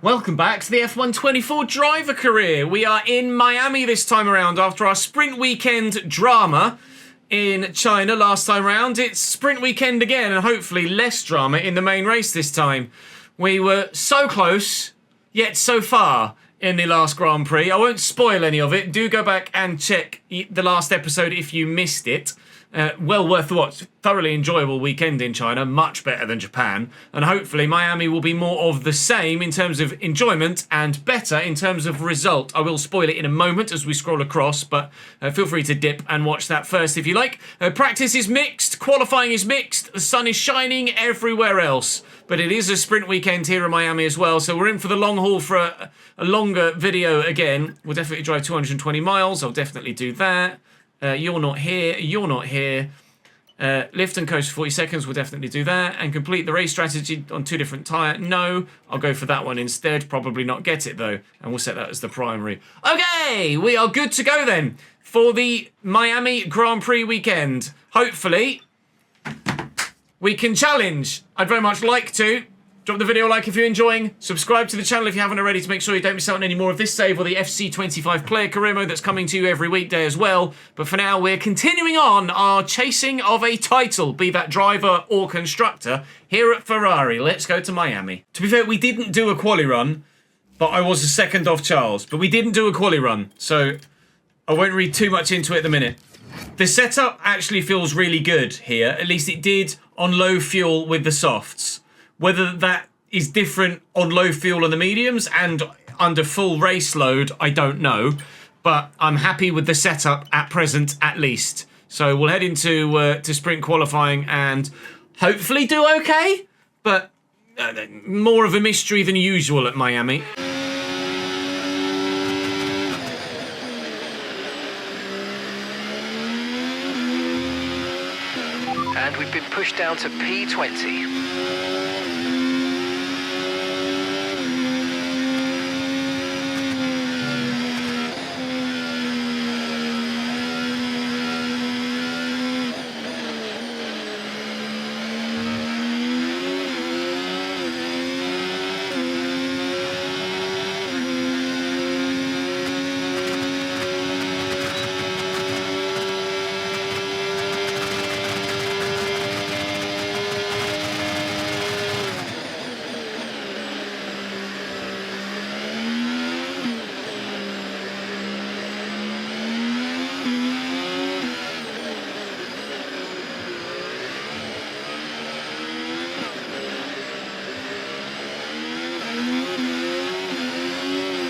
Welcome back to the F124 driver career. We are in Miami this time around after our sprint weekend drama in China last time round. It's sprint weekend again and hopefully less drama in the main race this time. We were so close, yet so far in the last Grand Prix. I won't spoil any of it. Do go back and check the last episode if you missed it. Well worth the watch. Thoroughly enjoyable weekend in China, much better than Japan, and hopefully Miami will be more of the same in terms of enjoyment and better in terms of result. I will spoil it in a moment as we scroll across, but feel free to dip and watch that first if you like. Practice is mixed, qualifying is mixed, the sun is shining everywhere else, but it is a sprint weekend here in Miami as well, so we're in for the long haul for a longer video again. We'll definitely drive 220 miles, I'll definitely do that. You're not here, you're not here. Lift and coast for 40 seconds, we'll definitely do that. And complete the race strategy on 2 different tyre. No, I'll go for that one instead. Probably not get it though. And we'll set that as the primary. Okay, we are good to go then for the Miami Grand Prix weekend. Hopefully, we can challenge. I'd very much like to. Drop the video a like if you're enjoying. Subscribe to the channel if you haven't already to make sure you don't miss out on any more of this save or the FC25 player career mode that's coming to you every weekday as well. But for now, we're continuing on our chasing of a title, be that driver or constructor, here at Ferrari. Let's go to Miami. To be fair, we didn't do a quali run, but I was a second off Charles. But we didn't do a quali run, so I won't read too much into it at the minute. The setup actually feels really good here. At least it did on low fuel with the softs. Whether that is different on low fuel on the mediums and under full race load, I don't know. But I'm happy with the setup at present, at least. So we'll head into to sprint qualifying and hopefully do okay. But more of a mystery than usual at Miami. And we've been pushed down to P20.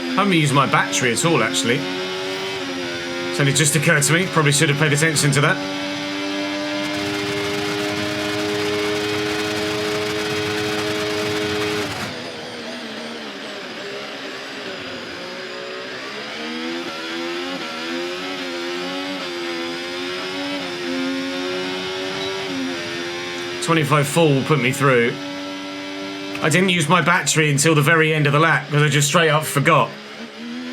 I haven't used my battery at all, actually. It's only just occurred to me. Probably should have paid attention to that. .25 full will put me through. I didn't use my battery until the very end of the lap because I just straight up forgot.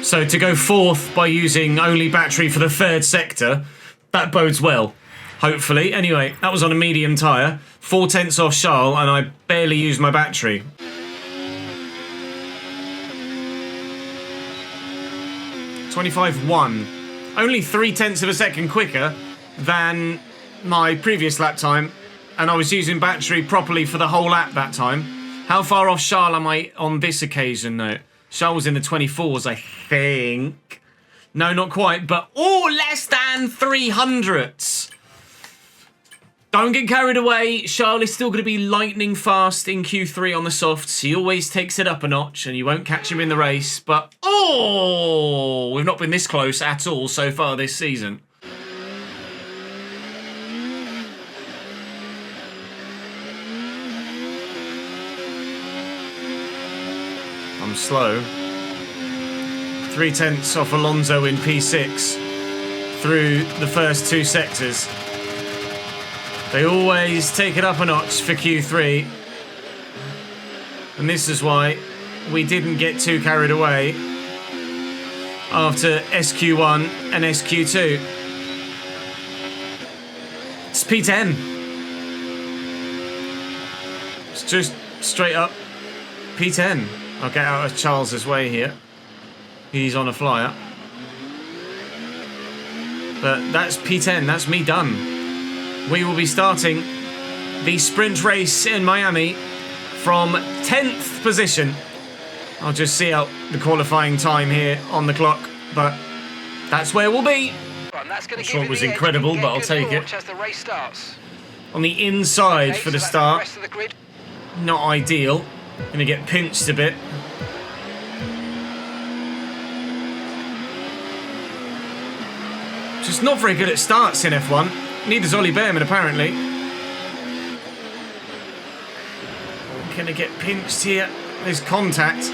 So to go 4th by using only battery for the 3rd sector, that bodes well, hopefully. Anyway, that was on a medium tyre, 4/10 off Charles, and I barely used my battery. .25.1, only 3/10 of a second quicker than my previous lap time, and I was using battery properly for the whole lap that time. How far off Charles am I on this occasion, though? Charles was in the 24s, I think. No, not quite, but less than 300ths. Don't get carried away. Charles is still going to be lightning fast in Q3 on the softs. He always takes it up a notch, and you won't catch him in the race. But, we've not been this close at all so far this season. I'm slow. 3/10 off Alonso in P6 through the first 2 sectors. They always take it up a notch for Q3. And this is why we didn't get too carried away after SQ1 and SQ2. It's P10. It's just straight up P10. I'll get out of Charles's way here. He's on a flyer. But that's P10, that's me done. We will be starting the sprint race in Miami from 10th position. I'll just see out the qualifying time here on the clock, but that's where we'll be. I'm sure it was incredible, but I'll take it. On the inside for the start. Not ideal. Gonna get pinched a bit. Just not very good at starts in F1. Neither's Ollie Behrman, apparently. Gonna get pinched here. There's contact.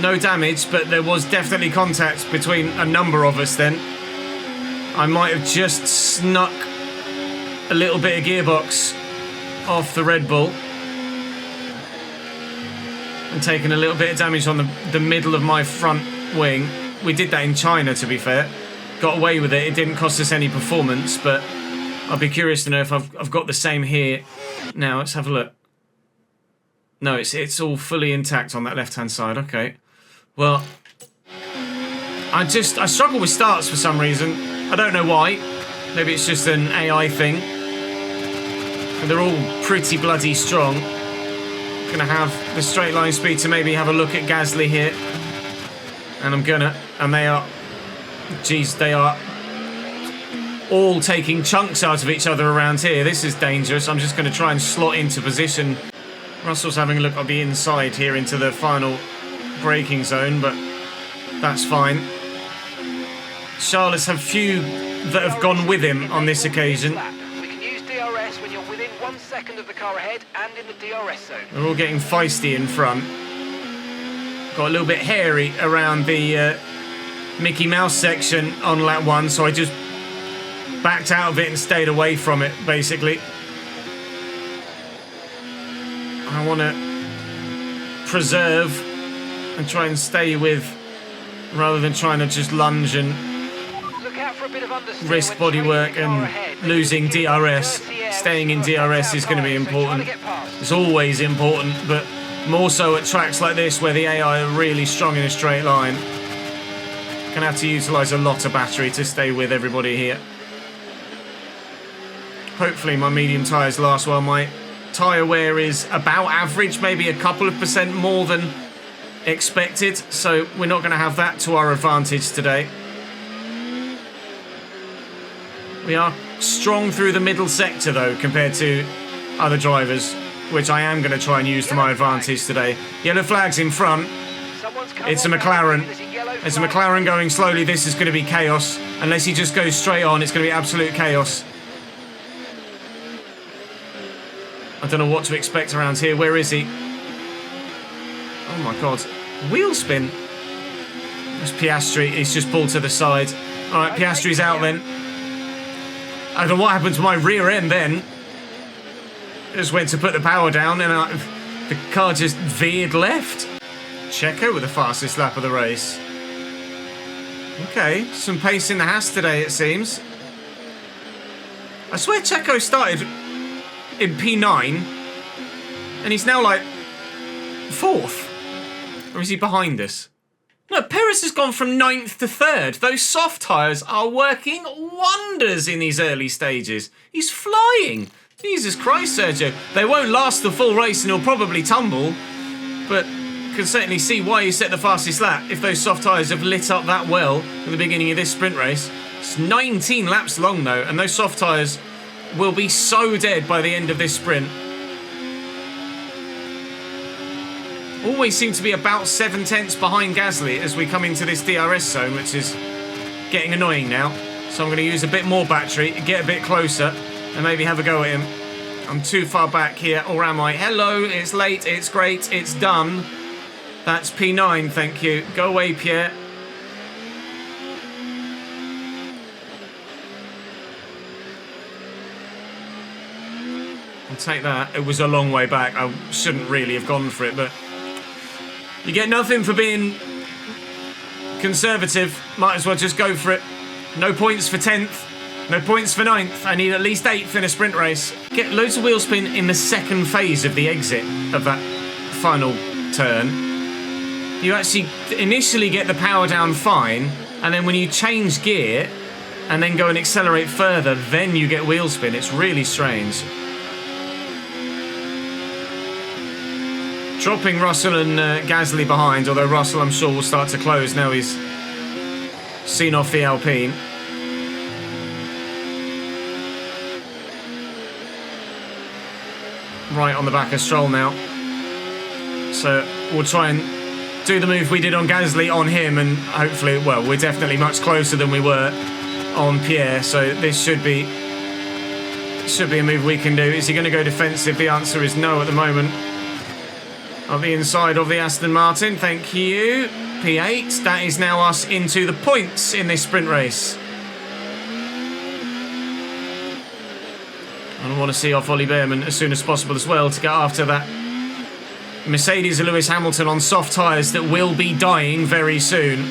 No damage, but there was definitely contact between a number of us then. I might have just snuck a little bit of gearbox off the Red Bull. And taken a little bit of damage on the middle of my front wing. We did that in China, to be fair. Got away with it. It didn't cost us any performance, but I'll be curious to know if I've got the same here. Now, let's have a look. No, it's all fully intact on that left-hand side. Okay. Well, I struggle with starts for some reason. I don't know why. Maybe it's just an AI thing. And they're all pretty bloody strong. Gonna have the straight line speed to maybe have a look at Gasly here. And I'm gonna. And they are... Geez, they are all taking chunks out of each other around here. This is dangerous. I'm just going to try and slot into position. Russell's having a look on the inside here into the final braking zone, but that's fine. Charles have few that have gone with him on this occasion. We can use DRS when you're within 1 second of the car ahead and in the DRS zone. We're all getting feisty in front. Got a little bit hairy around the Mickey Mouse section on lap 1, so I just backed out of it and stayed away from it, basically. I want to preserve and try and stay with, rather than trying to just lunge and risk bodywork and losing DRS. Staying in DRS is going to be important. It's always important, but more so at tracks like this where the AI are really strong in a straight line. Gonna have to utilise a lot of battery to stay with everybody here. Hopefully my medium tyres last while my tyre wear is about average, maybe a couple of % more than expected, so we're not going to have that to our advantage today. We are strong through the middle sector though compared to other drivers, which I am going to try and use to my advantage today. Yellow flags in front. It's a McLaren. It's a McLaren going slowly. This is going to be chaos. Unless he just goes straight on, it's going to be absolute chaos. I don't know what to expect around here. Where is he? Oh my god. Wheel spin. There's Piastri. He's just pulled to the side. Alright, Piastri's out then. I don't know what happened to my rear end then. Just went to put the power down and the car just veered left. Checo with the fastest lap of the race. Okay, some pace in the Haas today, it seems. I swear Checo started in P9 and he's now like 4th. Or is he behind us? No, Perez has gone from 9th to 3rd. Those soft tyres are working wonders in these early stages. He's flying. Jesus Christ, Sergio. They won't last the full race and he'll probably tumble, but can certainly see why he set the fastest lap if those soft tyres have lit up that well at the beginning of this sprint race. It's 19 laps long though, and those soft tyres will be so dead by the end of this sprint. Always seem to be about 7 tenths behind Gasly as we come into this DRS zone, which is getting annoying now. So I'm going to use a bit more battery, get a bit closer, and maybe have a go at him. I'm too far back here, or am I? Hello, it's late, it's great, it's done. That's P9, thank you. Go away, Pierre. I'll take that. It was a long way back. I shouldn't really have gone for it, but you get nothing for being conservative. Might as well just go for it. No points for 10th. No points for 9th. I need at least 8th in a sprint race. Get loads of wheel spin in the second phase of the exit of that final turn. you actually initially get the power down fine, and then when you change gear and then go and accelerate further, then you get wheel spin. It's really strange. Dropping Russell and Gasly behind, although Russell, I'm sure, will start to close now he's seen off the Alpine. Right on the back of Stroll now. So we'll try and do the move we did on Gasly on him, and hopefully, well, we're definitely much closer than we were on Pierre, so this should be a move we can do. Is he going to go defensive? The answer is no at the moment. On the inside of the Aston Martin, thank you. P8, that is now us into the points in this sprint race. And I want to see off Ollie Behrman as soon as possible as well to get after that Mercedes and Lewis Hamilton on soft tyres that will be dying very soon.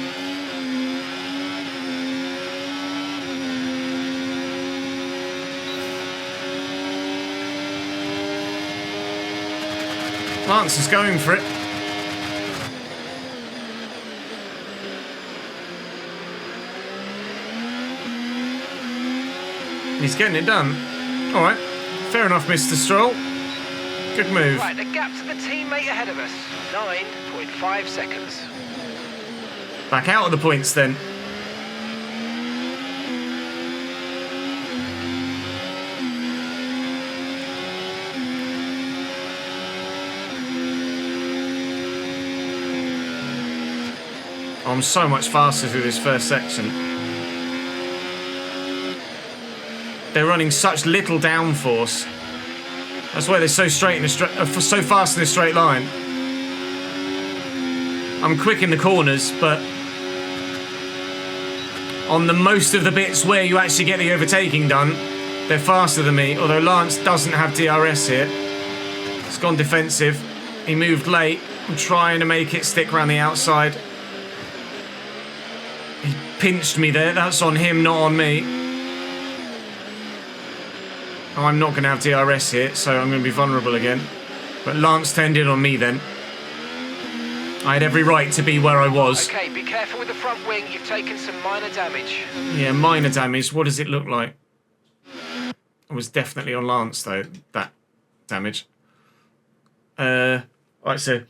Lance is going for it. He's getting it done. All right, fair enough, Mr. Stroll. Good move. Right, the gap to the teammate ahead of us, 9.5 seconds. Back out of the points then. I'm so much faster through this first section. They're running such little downforce. That's why they're so so fast in a straight line. I'm quick in the corners, but on the most of the bits where you actually get the overtaking done, they're faster than me. Although Lance doesn't have DRS here. It's gone defensive. He moved late. I'm trying to make it stick around the outside. He pinched me there. That's on him, not on me. Oh, I'm not going to have DRS here, so I'm going to be vulnerable again. But Lance turned in on me then. I had every right to be where I was. Okay, be careful with the front wing. You've taken some minor damage. Yeah, minor damage. What does it look like? It was definitely on Lance, though, that damage. Right, so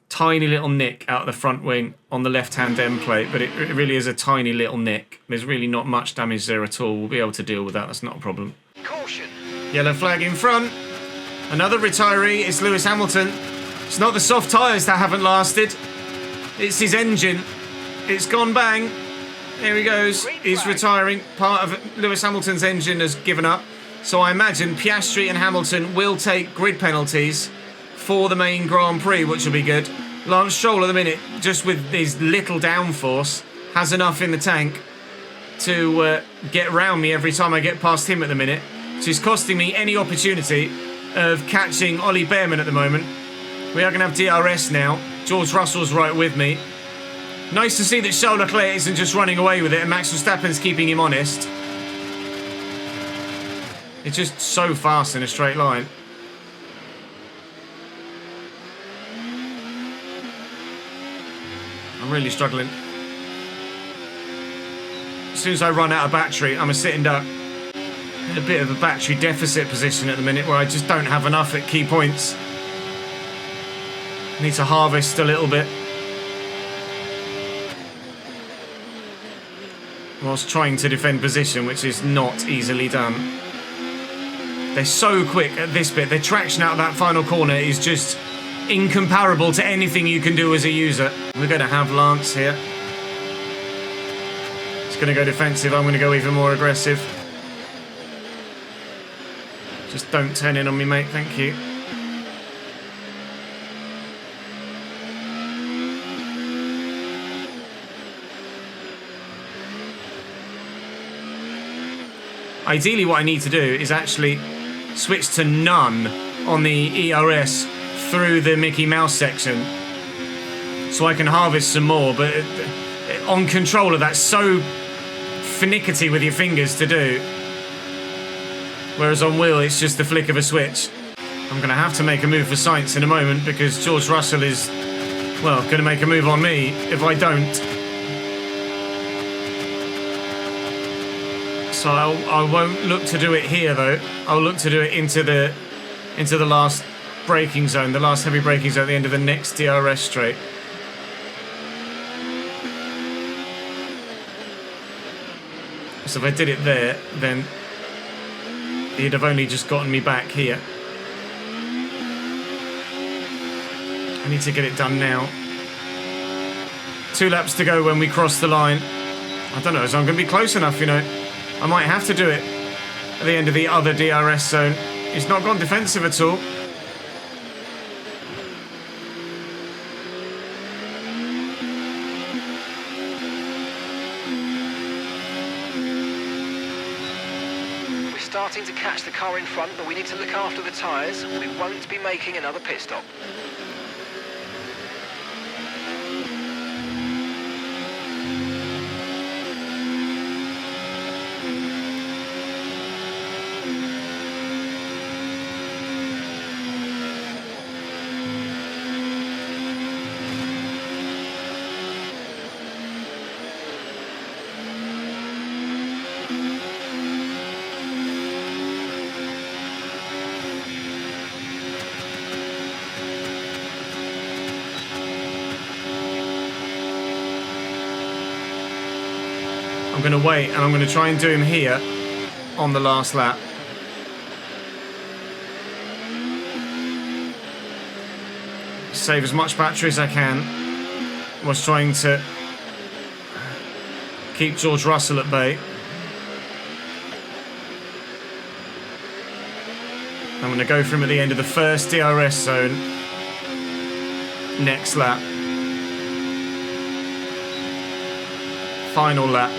tiny little nick out of the front wing on the left-hand end plate, but it really is a tiny little nick. There's really not much damage there at all. We'll be able to deal with that. That's not a problem. Caution. Yellow flag in front. Another retiree. It's Lewis Hamilton. It's not the soft tyres that haven't lasted. It's his engine. It's gone bang. There he goes. He's retiring. Part of Lewis Hamilton's engine has given up. So I imagine Piastri and Hamilton will take grid penalties for the main Grand Prix, which will be good. Lance Stroll at the minute, just with his little downforce, has enough in the tank to get around me every time I get past him at the minute. So he's costing me any opportunity of catching Ollie Behrman at the moment. We are going to have DRS now. George Russell's right with me. Nice to see that Charles Leclerc isn't just running away with it and Max Verstappen's keeping him honest. It's just so fast in a straight line. I'm really struggling. As soon as I run out of battery, I'm a sitting duck. In a bit of a battery deficit position at the minute where I just don't have enough at key points. I need to harvest a little bit. Whilst trying to defend position, which is not easily done. They're so quick at this bit. Their traction out of that final corner is just incomparable to anything you can do as a user. We're going to have Lance here. It's going to go defensive. I'm going to go even more aggressive. Just don't turn in on me, mate. Thank you. Ideally, what I need to do is actually switch to none on the ERS through the Mickey Mouse section so I can harvest some more, but on controller that's so finicky with your fingers to do, whereas on wheel it's just the flick of a switch. I'm going to have to make a move for Sainz in a moment because George Russell is Well, going to make a move on me if I don't. So I won't look to do it here, though. I'll look to do it into the last braking zone, the last heavy braking zone at the end of the next DRS straight. So if I did it there, then he'd have only just gotten me back here. I need to get it done now. 2 laps to go when we cross the line. I don't know, so I'm going to be close enough, you know. I might have to do it at the end of the other DRS zone. He's not gone defensive at all. We're starting to catch the car in front, but we need to look after the tyres. We won't be making another pit stop. I'm going to wait, and I'm going to try and do him here on the last lap. Save as much battery as I can. Was trying to keep George Russell at bay. I'm going to go for him at the end of the first DRS zone. Next lap. Final lap.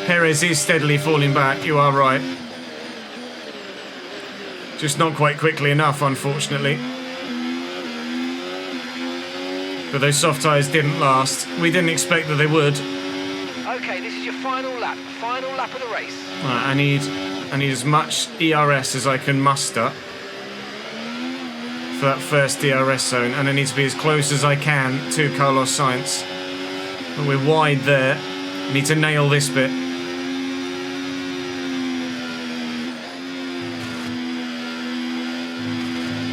Perez is steadily falling back, you are right. Just not quite quickly enough, unfortunately. But those soft tyres didn't last. We didn't expect that they would. Okay, this is your final lap of the race. Right, I need as much ERS as I can muster for that first DRS zone, and I need to be as close as I can to Carlos Sainz. But we're wide there. Need to nail this bit.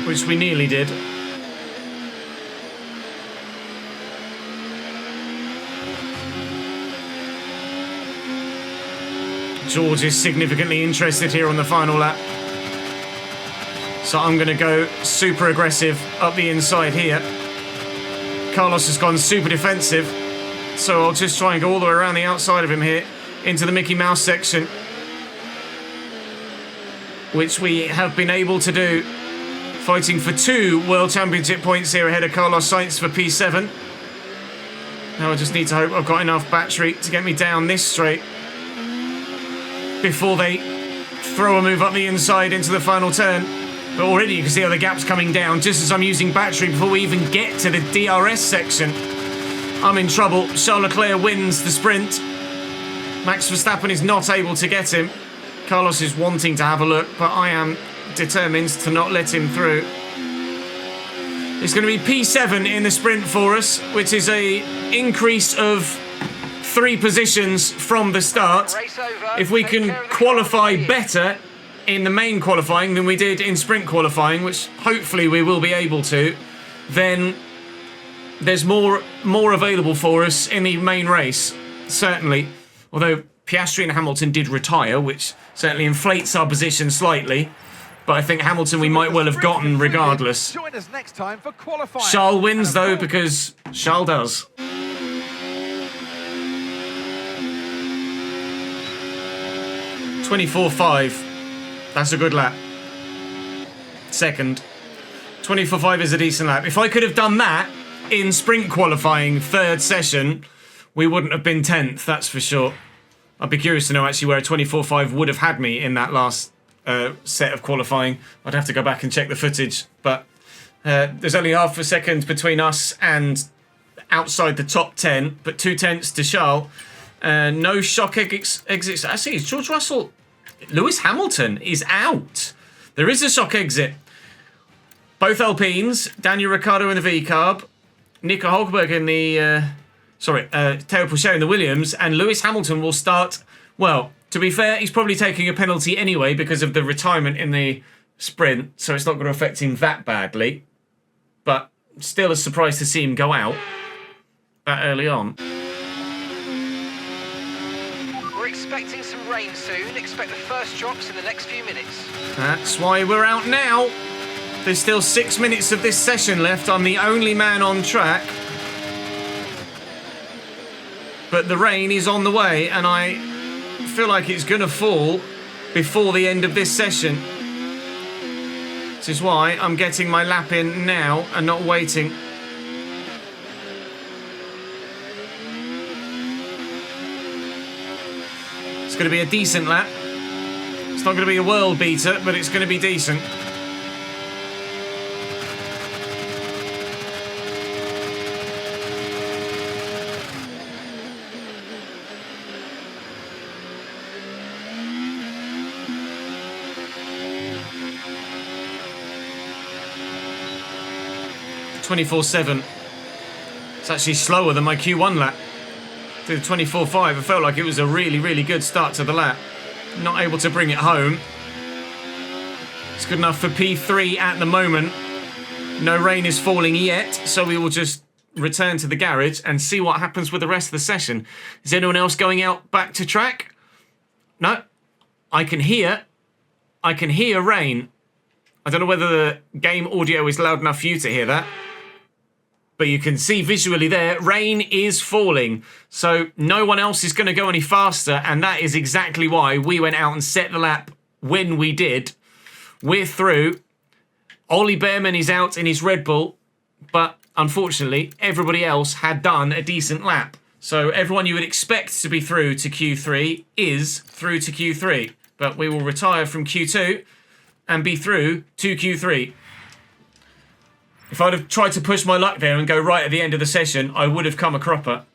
Which we nearly did. George is significantly interested here on the final lap. So I'm going to go super aggressive up the inside here. Carlos has gone super defensive. So I'll just try and go all the way around the outside of him here into the Mickey Mouse section. Which we have been able to do. Fighting for 2 World Championship points here ahead of Carlos Sainz for P7. Now I just need to hope I've got enough battery to get me down this straight before they throw a move up the inside into the final turn. But already you can see how the gap's coming down just as I'm using battery before we even get to the DRS section. I'm in trouble. Charles Leclerc wins the sprint. Max Verstappen is not able to get him. Carlos is wanting to have a look, but I am determined to not let him through. It's going to be P7 in the sprint for us, which is a increase of 3 positions from the start. If we can qualify better in the main qualifying than we did in sprint qualifying, which hopefully we will be able to, then there's more available for us in the main race, certainly. Although Piastri and Hamilton did retire, which certainly inflates our position slightly. But I think Hamilton we might well have gotten regardless. Join us next time for qualifying. Charles wins though, because Charles does. .24.5. That's a good lap. Second. 24.5 is a decent lap. If I could have done that in sprint qualifying third session, we wouldn't have been 10th, that's for sure. I'd be curious to know actually where a 24.5 would have had me in that last set of qualifying. I'd have to go back and check the footage, but there's only half a second between us and outside the top 10, but 2/10 to Charles. No shock exits. Actually, it's George Russell. Lewis Hamilton is out. There is a shock exit. Both Alpines, Daniel Ricciardo in the V-Carb, Nico Hulkenberg in the... Teo Pourchaire in the Williams, and Lewis Hamilton will start... Well, to be fair, he's probably taking a penalty anyway because of the retirement in the sprint, so it's not going to affect him that badly. But still a surprise to see him go out that early on. We're expecting some rain soon. Expect the first drops in the next few minutes. That's why we're out now. There's still 6 minutes of this session left. I'm the only man on track. But the rain is on the way, and I feel like it's going to fall before the end of this session. This is why I'm getting my lap in now and not waiting. It's going to be a decent lap. It's not going to be a world beater, but it's going to be decent. .24.7. It's actually slower than my Q1 lap. Did 24.5. I felt like it was a really, really good start to the lap. Not able to bring it home. It's good enough for P3 at the moment. No rain is falling yet, so we will just return to the garage and see what happens with the rest of the session. Is anyone else going out back to track? No. I can hear rain. I don't know whether the game audio is loud enough for you to hear that. But you can see visually there, rain is falling. So no one else is going to go any faster, and that is exactly why we went out and set the lap when we did. We're through. Ollie Behrman is out in his Red Bull, but unfortunately, everybody else had done a decent lap. So everyone you would expect to be through to Q3 is through to Q3. But we will retire from Q2 and be through to Q3. If I'd have tried to push my luck there and go right at the end of the session, I would have come a cropper.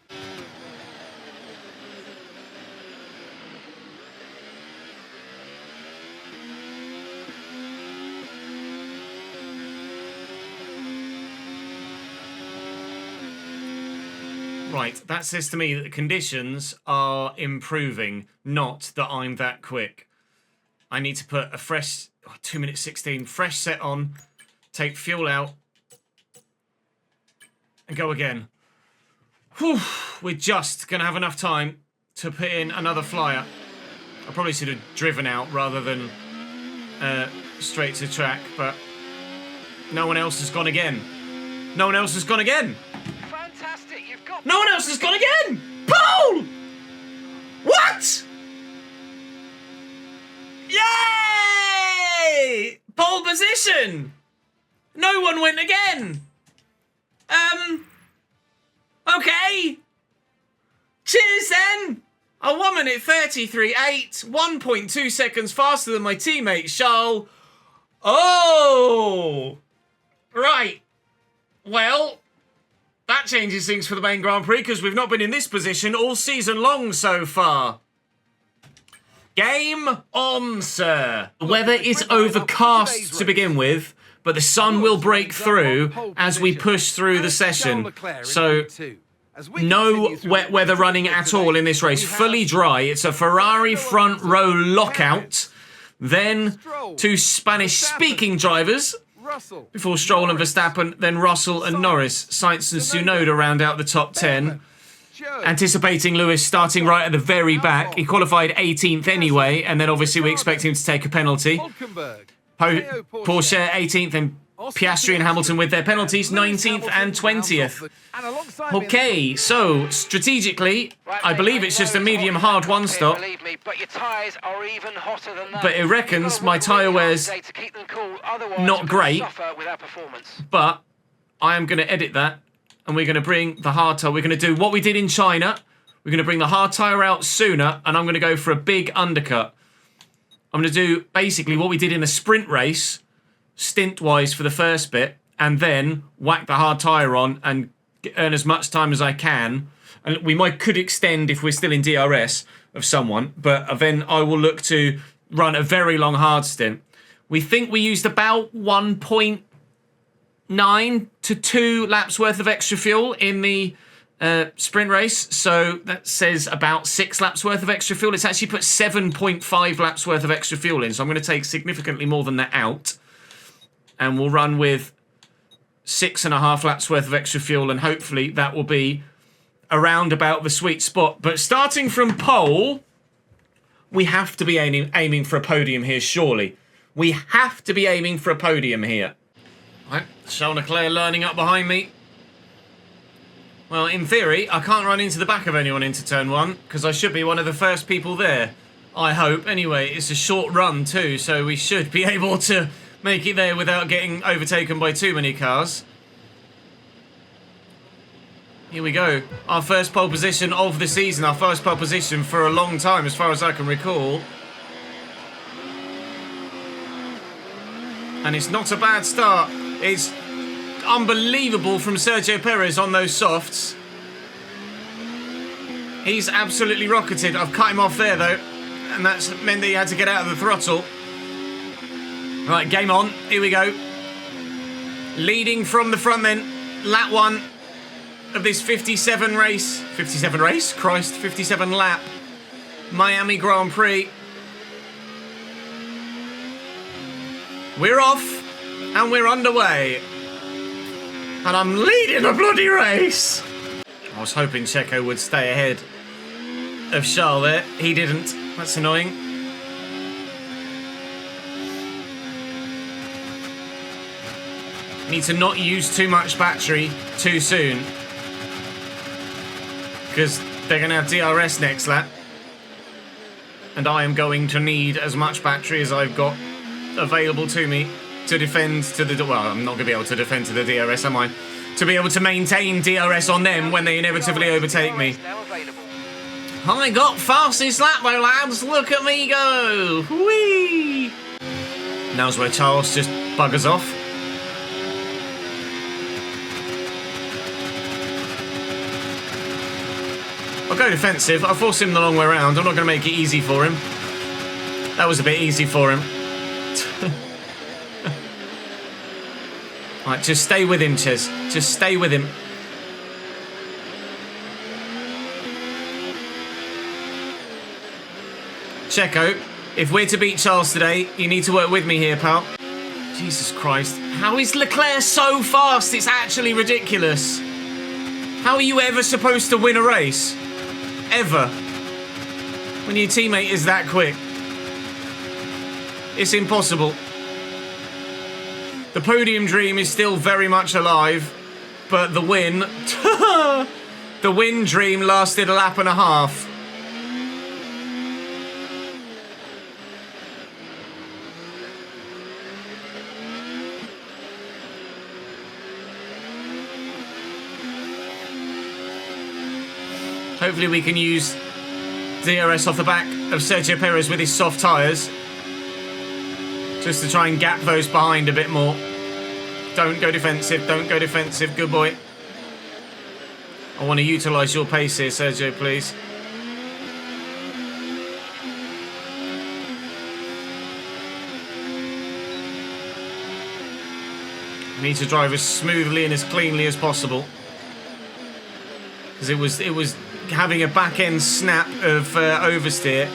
Right, that says to me that the conditions are improving, not that I'm that quick. I need to put a fresh 2 minutes 16 fresh set on, take fuel out, and go again. Whew, we're just going to have enough time to put in another flyer. I probably should have driven out rather than straight to track, but no one else has gone again. No one else has gone again. Fantastic, you've got... No one else has gone again! Pole! What? Yay! Pole position! No one went again! Okay. Cheers then. A 1 minute 33.8, 1.2 seconds faster than my teammate Charles. Oh! Right. Well, that changes things for the main Grand Prix because we've not been in this position all season long so far. Game on, sir. The weather is overcast to begin with, but the sun will break through as we push through the session. So no wet weather running at all in this race. Fully dry. It's a Ferrari front row lockout. Then two Spanish-speaking drivers before Stroll and Verstappen. Then Russell and Norris. Sainz and Tsunoda round out the top 10. Anticipating Lewis starting right at the very back. He qualified 18th anyway, and then obviously we expect him to take a penalty. Pourchaire 18th and Piastri and Hamilton with their penalties 19th and 20th. Okay, so strategically, I believe it's just a medium hard one stop. But it reckons my tyre wear's not great. But I am going to edit that and we're going to bring the hard tyre. We're going to do what we did in China. We're going to bring the hard tyre out sooner and I'm going to go for a big undercut. I'm going to do basically what we did in the sprint race, stint-wise for the first bit, and then whack the hard tyre on and earn as much time as I can. And we could extend if we're still in DRS of someone, but then I will look to run a very long hard stint. We think we used about 1.8 9 to 2 laps worth of extra fuel in the sprint race. So that says about 6 laps worth of extra fuel. It's actually put 7.5 laps worth of extra fuel in. So I'm going to take significantly more than that out. And we'll run with 6.5 laps worth of extra fuel. And hopefully that will be around about the sweet spot. But starting from pole, we have to be aiming for a podium here, surely. We have to be aiming for a podium here. Right, Charles Leclerc lining up behind me. Well, in theory, I can't run into the back of anyone into turn 1, because I should be one of the first people there. I hope. Anyway, it's a short run too, so we should be able to make it there without getting overtaken by too many cars. Here we go. Our first pole position of the season. Our first pole position for a long time, as far as I can recall. And it's not a bad start. It's unbelievable from Sergio Perez on those softs. He's absolutely rocketed. I've cut him off there though, and that's meant that he had to get out of the throttle. Right, game on. Here we go. Leading from the front then. Lap 1 of this 57 race. 57 race? Christ, 57 lap Miami Grand Prix. We're off and we're underway. And I'm leading a bloody race. I was hoping Checo would stay ahead of Charles there. He didn't. That's annoying. Need to not use too much battery too soon, because they're going to have DRS next lap. And I am going to need as much battery as I've got available to me to defend to the... Well, I'm not going to be able to defend to the DRS, am I? To be able to maintain DRS on them when they inevitably overtake me. I got fastest lap though, lads. Look at me go. Whee! Now's where Charles just buggers off. I'll go defensive. I'll force him the long way around. I'm not going to make it easy for him. That was a bit easy for him. Right, just stay with him, Ches. Just stay with him. Checo, if we're to beat Charles today, you need to work with me here, pal. Jesus Christ. How is Leclerc so fast? It's actually ridiculous. How are you ever supposed to win a race? Ever. When your teammate is that quick. It's impossible. The podium dream is still very much alive, but the win... the win dream lasted a lap and a half. Hopefully we can use DRS off the back of Sergio Perez with his soft tyres. Just to try and gap those behind a bit more. Don't go defensive, don't go defensive, good boy. I want to utilise your pace here, Sergio, please. I need to drive as smoothly and as cleanly as possible. Because it was having a back-end snap of oversteer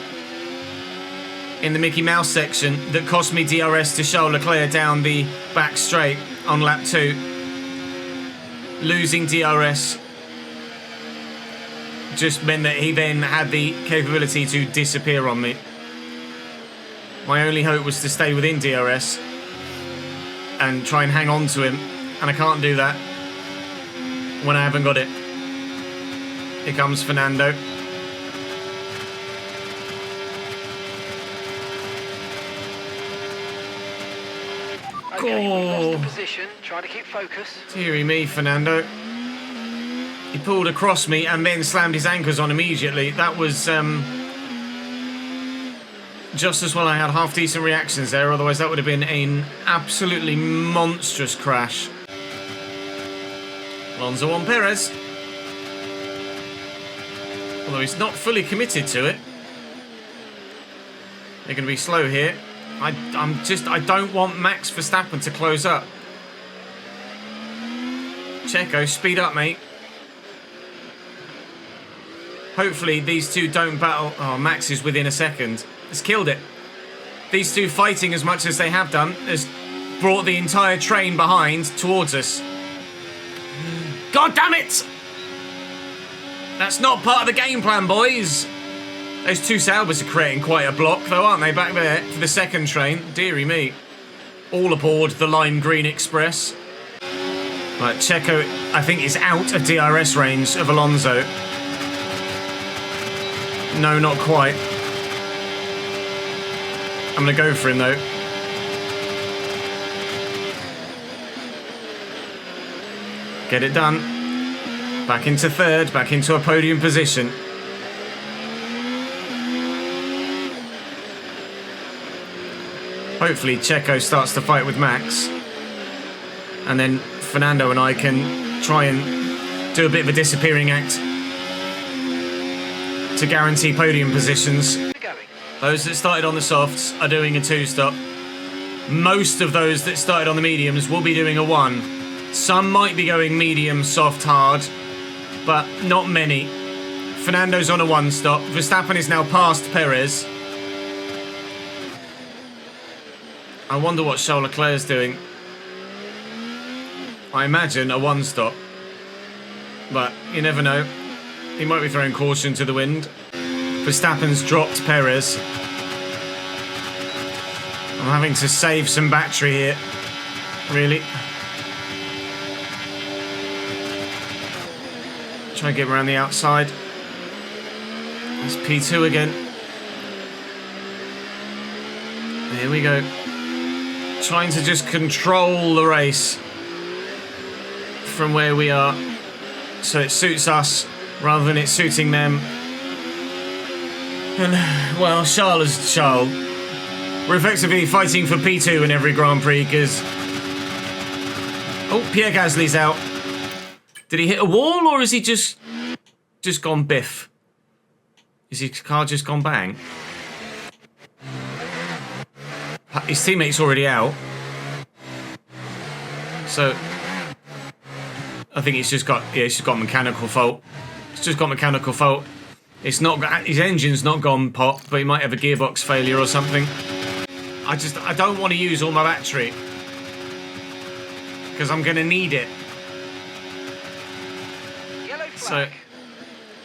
in the Mickey Mouse section that cost me DRS to Charles Leclerc down the back straight on lap 2. Losing DRS just meant that he then had the capability to disappear on me. My only hope was to stay within DRS and try and hang on to him, and I can't do that when I haven't got it. Here comes Fernando. Okay, lost the position. Try to keep focus. Deary me, Fernando. He pulled across me and then slammed his anchors on immediately. That was just as well I had half decent reactions there, otherwise that would have been an absolutely monstrous crash. Alonso on Perez. Although he's not fully committed to it. They're going to be slow here. I don't want Max Verstappen to close up. Checo, speed up, mate. Hopefully these two don't battle. Oh, Max is within a second. It's killed it. These two fighting as much as they have done has brought the entire train behind towards us. God damn it! That's not part of the game plan, boys. Those two Saubers are creating quite a block, though, aren't they, back there for the second train? Deary me. All aboard the Lime Green Express. Right, Checo, I think, is out of DRS range of Alonso. No, not quite. I'm going to go for him, though. Get it done. Back into third, back into a podium position. Hopefully Checo starts to fight with Max. And then Fernando and I can try and do a bit of a disappearing act to guarantee podium positions. Those that started on the softs are doing a 2-stop. Most of those that started on the mediums will be doing a 1. Some might be going medium, soft, hard, but not many. Fernando's on a 1-stop. Verstappen is now past Perez. I wonder what Charles Leclerc's doing. I imagine a 1-stop. But you never know. He might be throwing caution to the wind. Verstappen's dropped Perez. I'm having to save some battery here. Really. Try and get around the outside. It's P2 again. Here we go. Trying to just control the race from where we are, so it suits us rather than it suiting them. And, well, Charles is Charles. We're effectively fighting for P2 in every Grand Prix because... Oh, Pierre Gasly's out. Did he hit a wall or is he just gone biff? Is his car just gone bang? His teammate's already out. So... I think it's just got a mechanical fault. It's just got mechanical fault. It's not his engine's not gone pop, but he might have a gearbox failure or something. I don't want to use all my battery because I'm gonna need it. Yellow flag.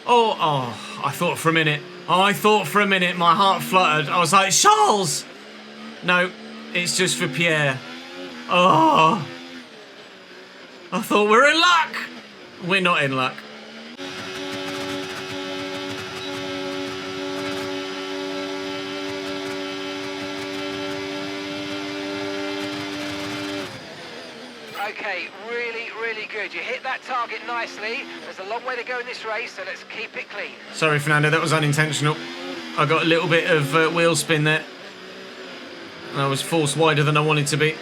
So, I thought for a minute. My heart fluttered. I was like, Charles. No, it's just for Pierre. Oh, I thought we're in luck. We're not in luck. Okay, really good. You hit that target nicely. There's a long way to go in this race, so let's keep it clean. Sorry, Fernando, that was unintentional. I got a little bit of wheel spin there. I was forced wider than I wanted to be.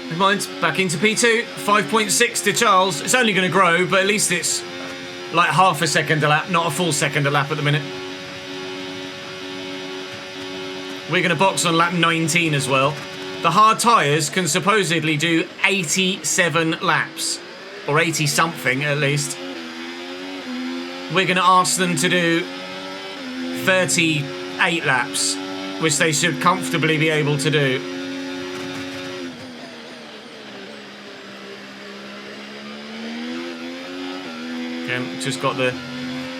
Never mind, back into P2. 5.6 to Charles. It's only going to grow, but at least it's like half a second a lap, not a full second a lap at the minute. We're going to box on lap 19 as well. The hard tyres can supposedly do 87 laps. Or 80 something, at least. We're going to ask them to do 38 laps, which they should comfortably be able to do. Again, just got the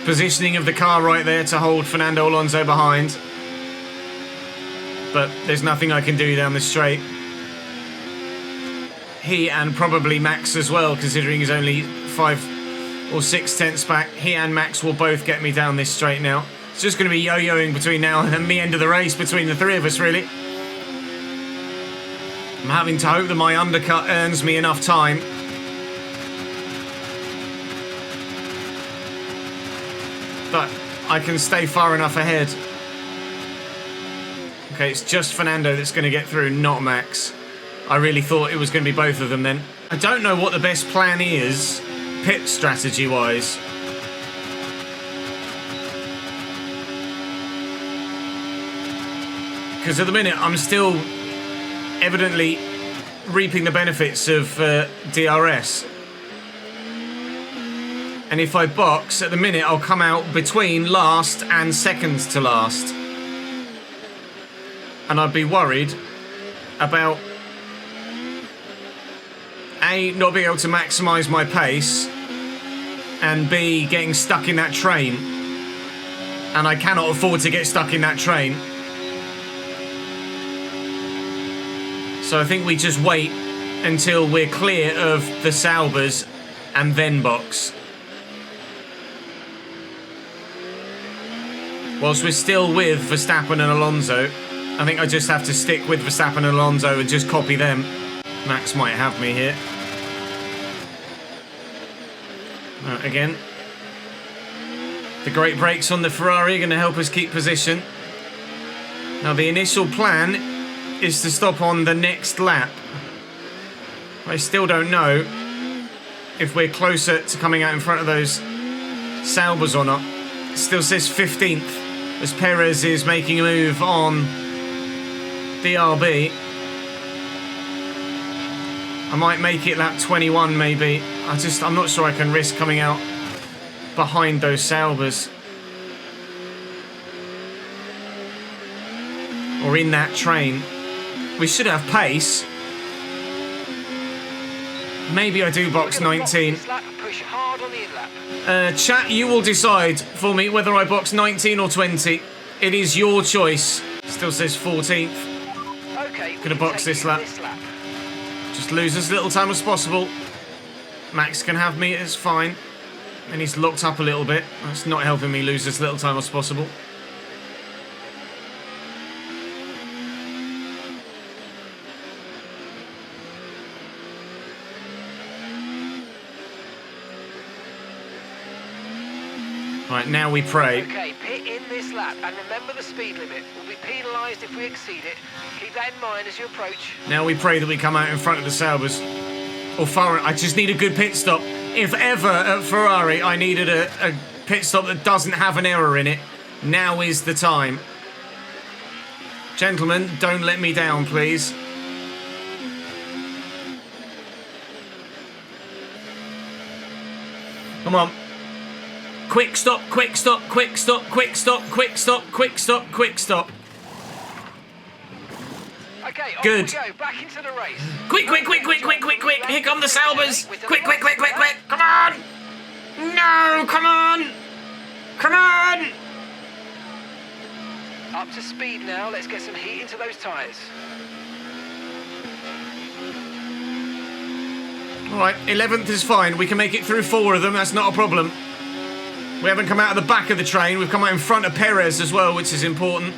positioning of the car right there to hold Fernando Alonso behind. But there's nothing I can do down the straight. He and probably Max as well, considering he's only 5 or 6 tenths back. He and Max will both get me down this straight now. It's just going to be yo-yoing between now and the end of the race between the three of us, really. I'm having to hope that my undercut earns me enough time. But I can stay far enough ahead. Okay, it's just Fernando that's going to get through, not Max. I really thought it was going to be both of them then. I don't know what the best plan is, pit strategy-wise. Because at the minute, I'm still evidently reaping the benefits of DRS. And if I box, at the minute, I'll come out between last and second to last. And I'd be worried about A, not being able to maximise my pace, and B, getting stuck in that train. And I cannot afford to get stuck in that train. So I think we just wait until we're clear of the Saubers and then box. Whilst we're still with Verstappen and Alonso, I think I just have to stick with Verstappen and Alonso and just copy them. Max might have me here. Again. The great brakes on the Ferrari are going to help us keep position. Now the initial plan is to stop on the next lap. I still don't know if we're closer to coming out in front of those Saubers or not. It still says 15th as Perez is making a move on the RB. I might make it lap 21 maybe. I'm not sure I can risk coming out behind those Saubers. Or in that train. We should have pace. Maybe I do box 19. Push hard on the in-lap. Chat, you will decide for me whether I box 19 or 20. It is your choice. Still says 14th. Okay, Gonna box this lap. Just lose as little time as possible. Max can have me, it's fine. And he's locked up a little bit. That's not helping me lose as little time as possible. Right, now we pray. Okay, pit in this lap and remember the speed limit. We'll be penalised if we exceed it. Keep that in mind as you approach. Now we pray that we come out in front of the Saubers. Or far, I just need a good pit stop. If ever at Ferrari I needed a pit stop that doesn't have an error in it, now is the time. Gentlemen, don't let me down, please. Come on. Quick stop, quick stop, quick stop, quick stop, quick stop, quick stop, quick stop. Okay, good. Off we go. Back into the race. Quick, quick, quick, quick, quick, quick, quick. Here come the Saubers. Quick, quick, quick, quick, quick. Come on. No, come on. Come on. Up to speed now. Let's get some heat into those tyres. All right, 11th is fine. We can make it through 4 of them. That's not a problem. We haven't come out of the back of the train. We've come out in front of Perez as well, which is important.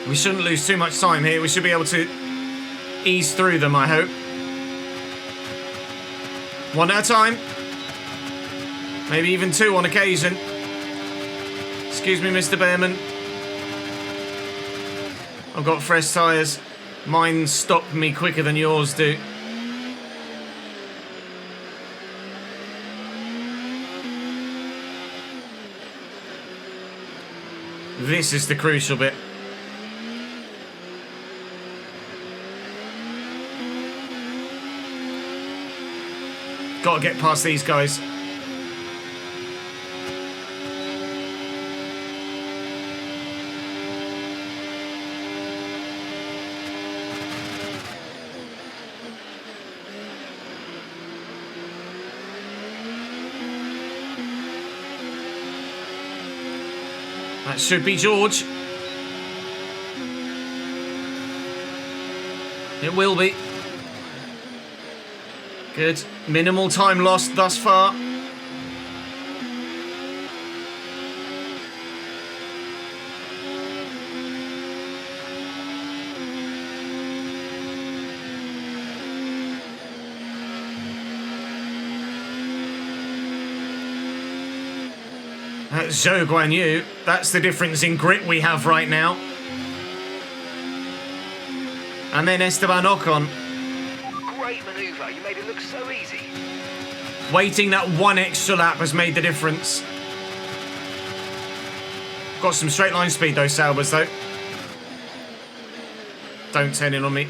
We shouldn't lose too much time here. We should be able to ease through them, I hope. One at a time. Maybe even 2 on occasion. Excuse me, Mr. Behrman. I've got fresh tyres. Mine stop me quicker than yours do. This is the crucial bit. Got to get past these guys. That should be George. It will be. Good. Minimal time lost thus far. That's Zhou Guan Yu. That's the difference in grit we have right now. And then Esteban Ocon. Great manoeuvre. You made it look so easy. Waiting that one extra lap has made the difference. Got some straight line speed though, Saubers, though. Don't turn in on me.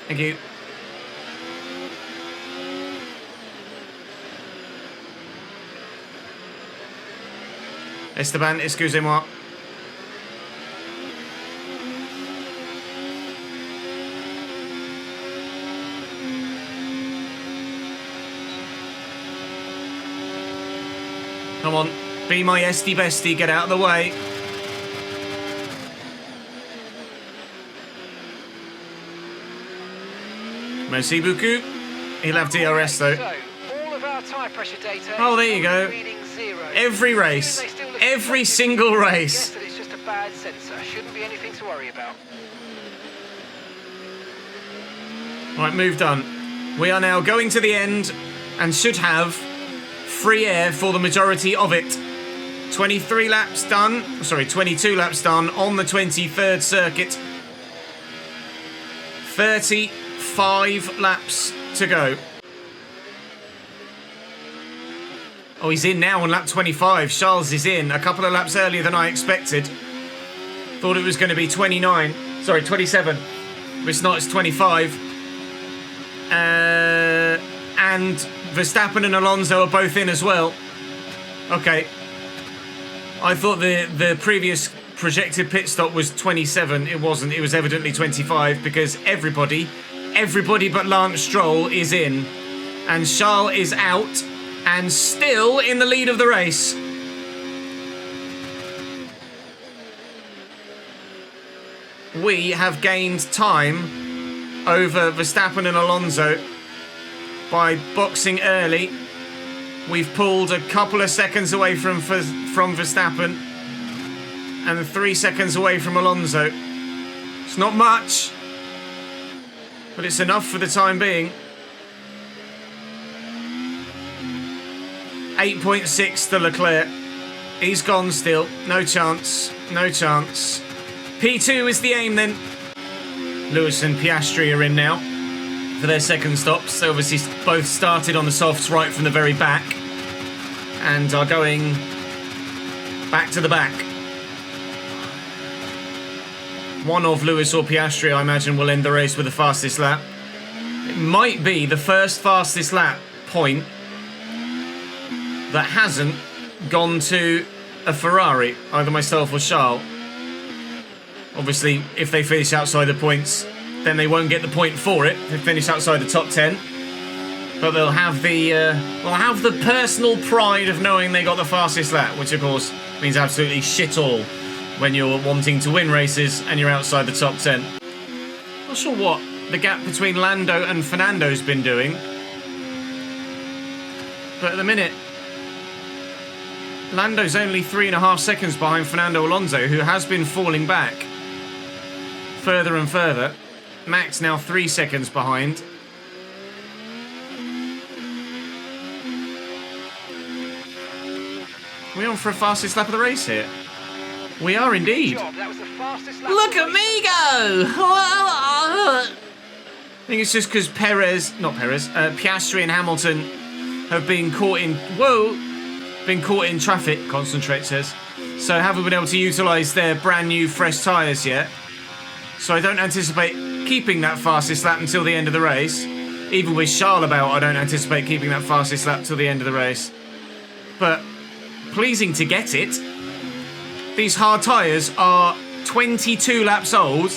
Thank you. Esteban, excusez-moi. Come on, be my Esty bestie, get out of the way. Merci beaucoup. He'll have DRS though. So, all of our tyre pressure data. Oh, there you go. Reading 0. Every race, every single race. Guess that it's just a bad sensor. Shouldn't be anything to worry about. Right, move done. We are now going to the end and should have free air for the majority of it. 23 laps done. Sorry, 22 laps done on the 23rd circuit. 35 laps to go. Oh, he's in now on lap 25. Charles is in a couple of laps earlier than I expected. Thought it was going to be 29. Sorry, 27. But it's not, it's 25. And Verstappen and Alonso are both in as well. Okay. I thought the previous projected pit stop was 27. It wasn't. It was evidently 25 because everybody but Lance Stroll is in. And Charles is out and still in the lead of the race. We have gained time over Verstappen and Alonso by boxing early. We've pulled a couple of seconds away from Verstappen and 3 seconds away from Alonso. It's not much, but it's enough for the time being. 8.6 to Leclerc. He's gone still. No chance. No chance. P2 is the aim then. Lewis and Piastri are in now for their second stops. They obviously both started on the softs right from the very back and are going back to the back. One of Lewis or Piastri, I imagine, will end the race with the fastest lap. It might be the first fastest lap point that hasn't gone to a Ferrari, either myself or Charles. Obviously, if they finish outside the points, then they won't get the point for it. They finish outside the top 10, but they'll have the personal pride of knowing they got the fastest lap, which of course means absolutely shit all when you're wanting to win races and you're outside the top 10. Not sure what the gap between Lando and Fernando's been doing, but at the minute, Lando's only 3.5 seconds behind Fernando Alonso, who has been falling back further and further. Max now 3 seconds behind. Are we on for a fastest lap of the race here? We are indeed. That was the fastest lap. Look at me go! I think it's just because Piastri and Hamilton have been caught in traffic, Concentrate says. So haven't been able to utilise their brand new fresh tyres yet. So I don't anticipate keeping that fastest lap until the end of the race. Even with Charles about, I don't anticipate keeping that fastest lap till the end of the race. But pleasing to get it. These hard tyres are 22 laps old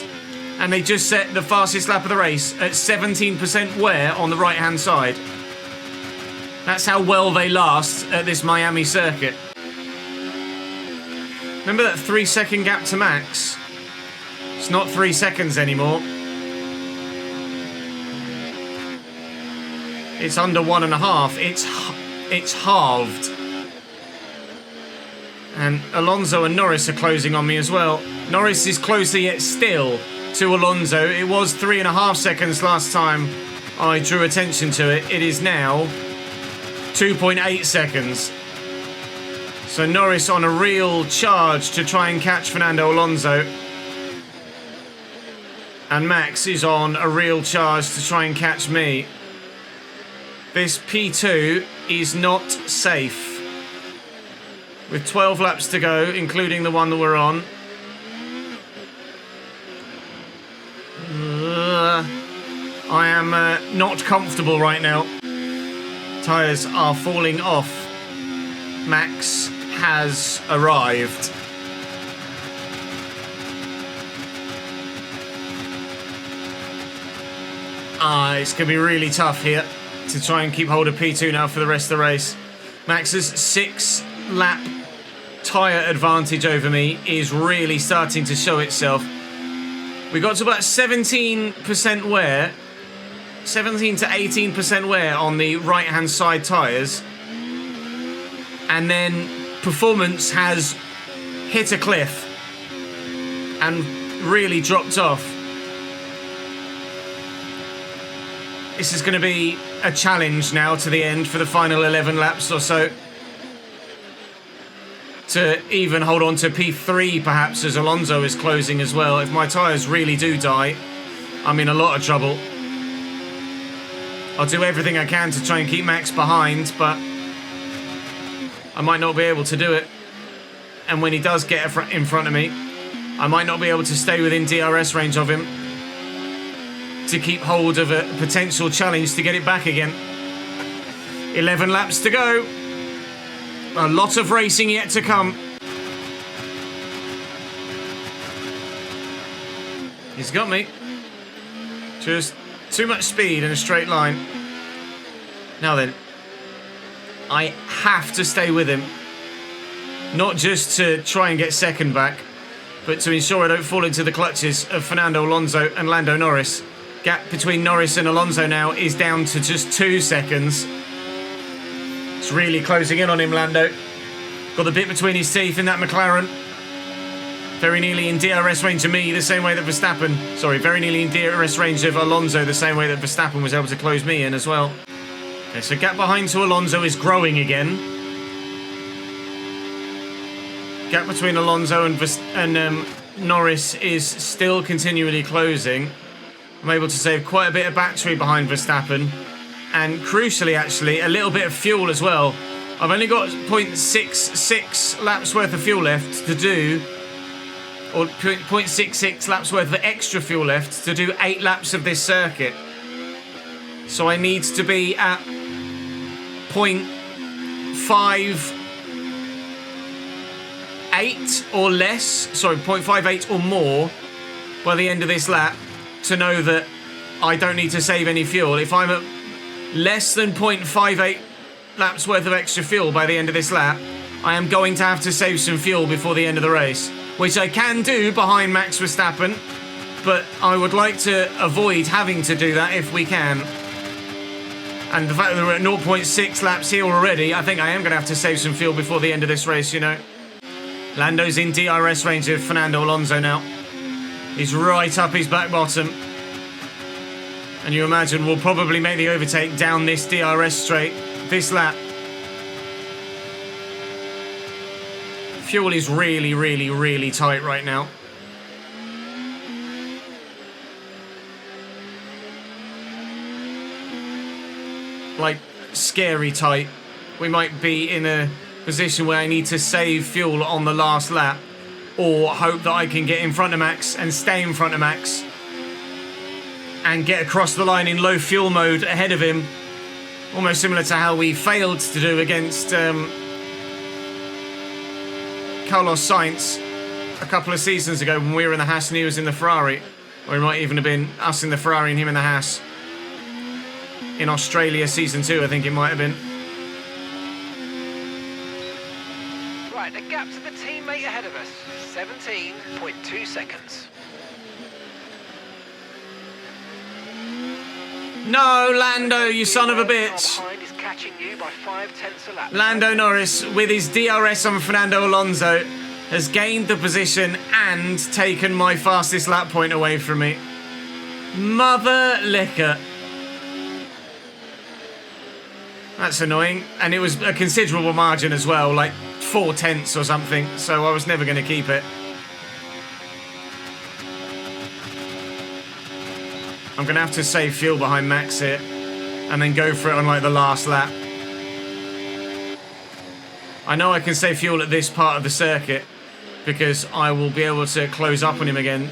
and they just set the fastest lap of the race at 17% wear on the right hand side. That's how well they last at this Miami circuit. Remember that 3 second gap to Max? It's not 3 seconds anymore. It's under 1.5. It's halved. And Alonso and Norris are closing on me as well. Norris is closer yet still to Alonso. It was 3.5 seconds last time I drew attention to it. It is now 2.8 seconds. So Norris on a real charge to try and catch Fernando Alonso. And Max is on a real charge to try and catch me. This P2 is not safe. With 12 laps to go, including the one that we're on. I am not comfortable right now. Tyres are falling off. Max has arrived. It's going to be really tough here to try and keep hold of P2 now for the rest of the race. Max's 6-lap tyre advantage over me is really starting to show itself. We got to about 17% wear, 17 to 18% wear on the right-hand side tyres. And then performance has hit a cliff and really dropped off. This is going to be a challenge now to the end for the final 11 laps or so. To even hold on to P3 perhaps as Alonso is closing as well. If my tyres really do die, I'm in a lot of trouble. I'll do everything I can to try and keep Max behind, but I might not be able to do it. And when he does get in front of me, I might not be able to stay within DRS range of him to keep hold of a potential challenge to get it back again. 11 laps to go. A lot of racing yet to come. He's got me. Just too much speed in a straight line. Now then, I have to stay with him. Not just to try and get second back, but to ensure I don't fall into the clutches of Fernando Alonso and Lando Norris. Gap between Norris and Alonso now is down to just 2 seconds. It's really closing in on him, Lando. Got the bit between his teeth in that McLaren. Very nearly in DRS range of me, the same way that Verstappen... Sorry, very nearly in DRS range of Alonso, the same way that Verstappen was able to close me in as well. Okay, so gap behind to Alonso is growing again. Gap between Alonso and Norris is still continually closing. I'm able to save quite a bit of battery behind Verstappen. And crucially, actually, a little bit of fuel as well. I've only got 0.66 laps worth of fuel left to do, or 0.66 laps worth of extra fuel left to do 8 laps of this circuit. So I need to be at 0.58 or less, sorry, 0.58 or more by the end of this lap to know that I don't need to save any fuel. If I'm at less than 0.58 laps worth of extra fuel by the end of this lap, I am going to have to save some fuel before the end of the race, which I can do behind Max Verstappen, but I would like to avoid having to do that if we can. And the fact that we're at 0.6 laps here already, I think I am going to have to save some fuel before the end of this race, you know. Lando's in DRS range of Fernando Alonso now. He's right up his back bottom. And you imagine we'll probably make the overtake down this DRS straight this lap. Fuel is really, really, really tight right now. Like, scary tight. We might be in a position where I need to save fuel on the last lap, or hope that I can get in front of Max and stay in front of Max and get across the line in low fuel mode ahead of him. Almost similar to how we failed to do against Carlos Sainz a couple of seasons ago when we were in the Haas and he was in the Ferrari. Or it might even have been us in the Ferrari and him in the Haas. In Australia season 2, I think it might have been. Right, the gap to the teammate ahead of us, 17.2 seconds. No, Lando, you son of a bitch. Behind is catching you by 0.5 a lap. Lando Norris, with his DRS on Fernando Alonso, has gained the position and taken my fastest lap point away from me. Mother liquor. That's annoying. And it was a considerable margin as well, like 0.4 or something, so I was never going to keep it. I'm going to have to save fuel behind Max here and then go for it on like the last lap. I know I can save fuel at this part of the circuit because I will be able to close up on him again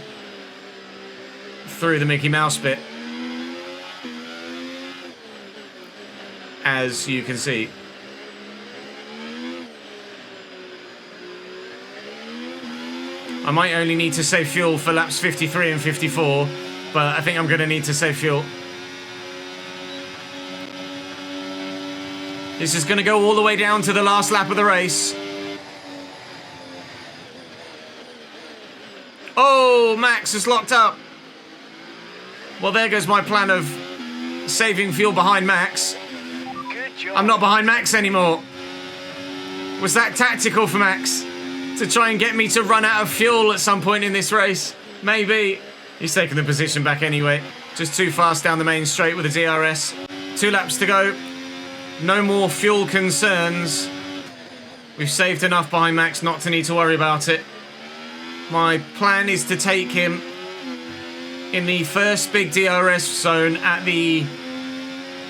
through the Mickey Mouse bit, as you can see. I might only need to save fuel for laps 53 and 54, but I think I'm going to need to save fuel. This is going to go all the way down to the last lap of the race. Oh, Max is locked up. Well, there goes my plan of saving fuel behind Max. Good job. I'm not behind Max anymore. Was that tactical for Max? To try and get me to run out of fuel at some point in this race? Maybe. He's taking the position back anyway. Just too fast down the main straight with the DRS. 2 laps to go. No more fuel concerns. We've saved enough behind Max not to need to worry about it. My plan is to take him in the first big DRS zone at the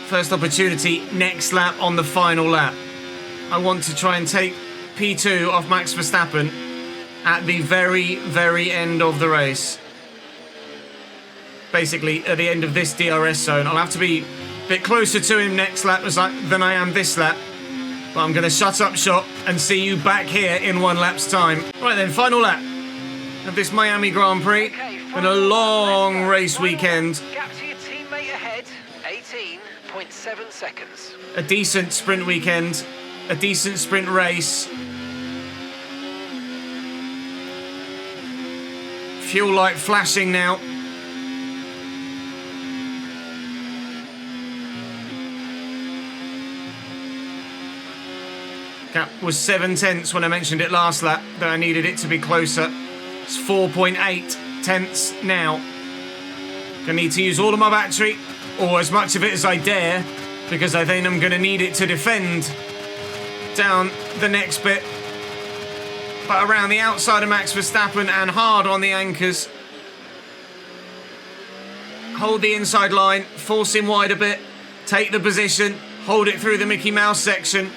first opportunity next lap on the final lap. I want to try and take P2 off Max Verstappen at the very, very end of the race. Basically, at the end of this DRS zone. I'll have to be a bit closer to him next lap than I am this lap. But I'm going to shut up shop and see you back here in 1 lap's time. Right then, final lap of this Miami Grand Prix. Been a long race weekend. Gap to your teammate ahead, 18.7 seconds. A decent sprint weekend. A decent sprint race. Fuel light flashing now. Gap was 7 tenths when I mentioned it last lap, that I needed it to be closer. It's 4.8 tenths now. Gonna need to use all of my battery, or as much of it as I dare, because I think I'm gonna need it to defend down the next bit. But around the outside of Max Verstappen and hard on the anchors. Hold the inside line, force him wide a bit, take the position, hold it through the Mickey Mouse section.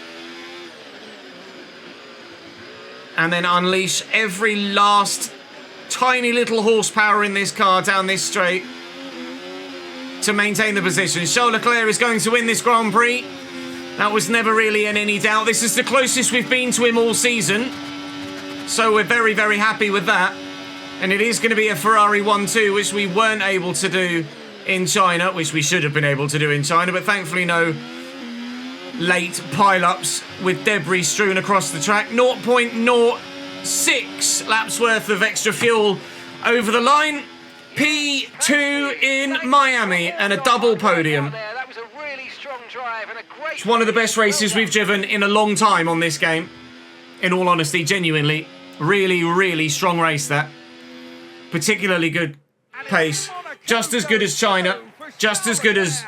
And then unleash every last tiny little horsepower in this car down this straight to maintain the position. Charles Leclerc is going to win this Grand Prix. That was never really in any doubt. This is the closest we've been to him all season. So we're very, very happy with that. And it is going to be a Ferrari 1-2, which we weren't able to do in China, which we should have been able to do in China, but thankfully no late pile-ups with debris strewn across the track. 0.06 laps worth of extra fuel over the line. P2 in Miami and a double podium. That was a really strong drive and a great. It's one of the best races we've driven in a long time on this game. In all honesty, genuinely. Really, really strong race that. Particularly good pace. Just as good as China. Just as good as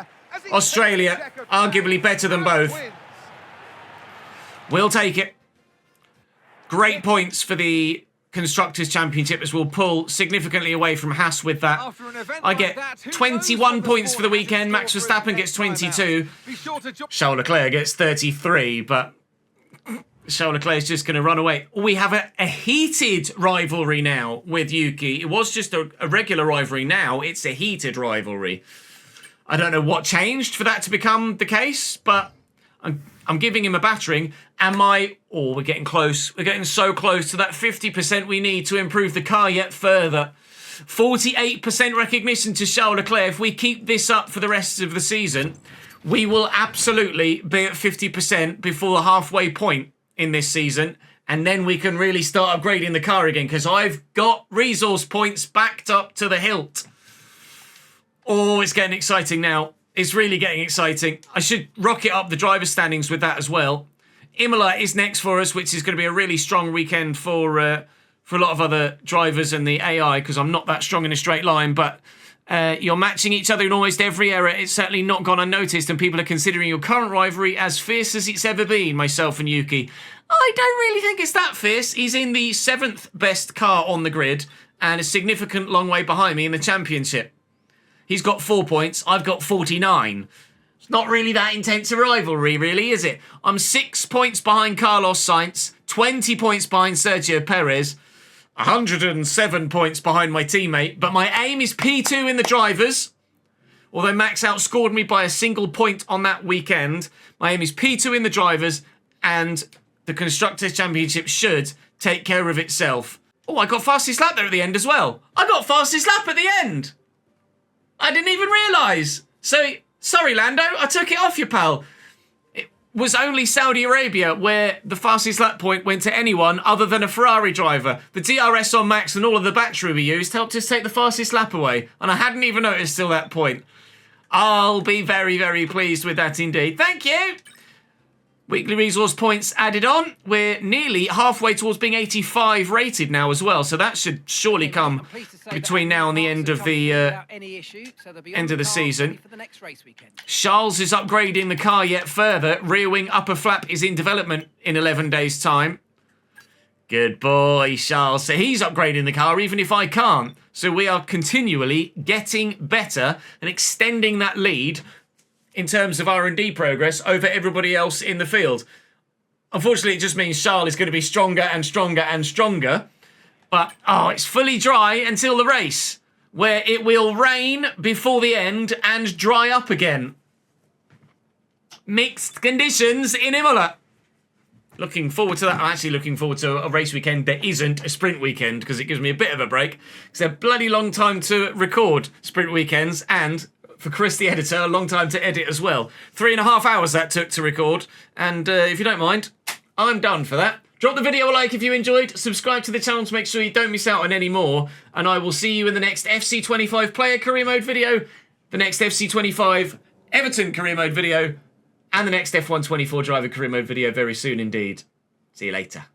Australia. Arguably better than both. We'll take it. Great points for the Constructors' Championship as we'll pull significantly away from Haas with that. I get 21 points for the weekend. Max Verstappen gets 22. Charles Leclerc gets 33, but Charles Leclerc is just going to run away. We have a heated rivalry now with Yuki. It was just a regular rivalry. Now it's a heated rivalry. I don't know what changed for that to become the case, but I'm giving him a battering. We're getting close. We're getting so close to that 50% we need to improve the car yet further. 48% recognition to Charles Leclerc. If we keep this up for the rest of the season, we will absolutely be at 50% before the halfway point in this season. And then we can really start upgrading the car again, because I've got resource points backed up to the hilt. Oh, it's getting exciting now. It's really getting exciting. I should rocket up the driver standings with that as well. Imola is next for us, which is going to be a really strong weekend for a lot of other drivers and the AI, because I'm not that strong in a straight line. But you're matching each other in almost every area. It's certainly not gone unnoticed, and people are considering your current rivalry as fierce as it's ever been, myself and Yuki. I don't really think it's that fierce. He's in the 7th best car on the grid and a significant long way behind me in the championship. He's got 4 points. I've got 49. It's not really that intense a rivalry, really, is it? I'm 6 points behind Carlos Sainz, 20 points behind Sergio Perez, 107 points behind my teammate, but my aim is P2 in the drivers. Although Max outscored me by a single point on that weekend, my aim is P2 in the drivers, and the Constructors' Championship should take care of itself. Oh, I got fastest lap there at the end as well. I got fastest lap at the end. I didn't even realise. So, sorry, Lando, I took it off you, pal. It was only Saudi Arabia where the fastest lap point went to anyone other than a Ferrari driver. The DRS on Max and all of the battery we used helped us take the fastest lap away, and I hadn't even noticed till that point. I'll be very, very pleased with that indeed. Thank you. Weekly resource points added on. We're nearly halfway towards being 85 rated now as well, so that should surely come between now and the end of the season. Charles is upgrading the car yet further. Rear wing upper flap is in development in 11 days' time. Good boy, Charles. So he's upgrading the car even if I can't. So we are continually getting better and extending that lead in terms of R&D progress over everybody else in the field. Unfortunately, it just means Charles is going to be stronger and stronger and stronger. But, oh, it's fully dry until the race, where it will rain before the end and dry up again. Mixed conditions in Imola. Looking forward to that. I'm actually looking forward to a race weekend that isn't a sprint weekend, because it gives me a bit of a break. It's a bloody long time to record sprint weekends, and for Chris, the editor, a long time to edit as well. 3.5 hours that took to record. And if you don't mind, I'm done for that. Drop the video a like if you enjoyed. Subscribe to the channel to make sure you don't miss out on any more. And I will see you in the next FC25 player career mode video, the next FC25 Everton career mode video, and the next F124 driver career mode video very soon indeed. See you later.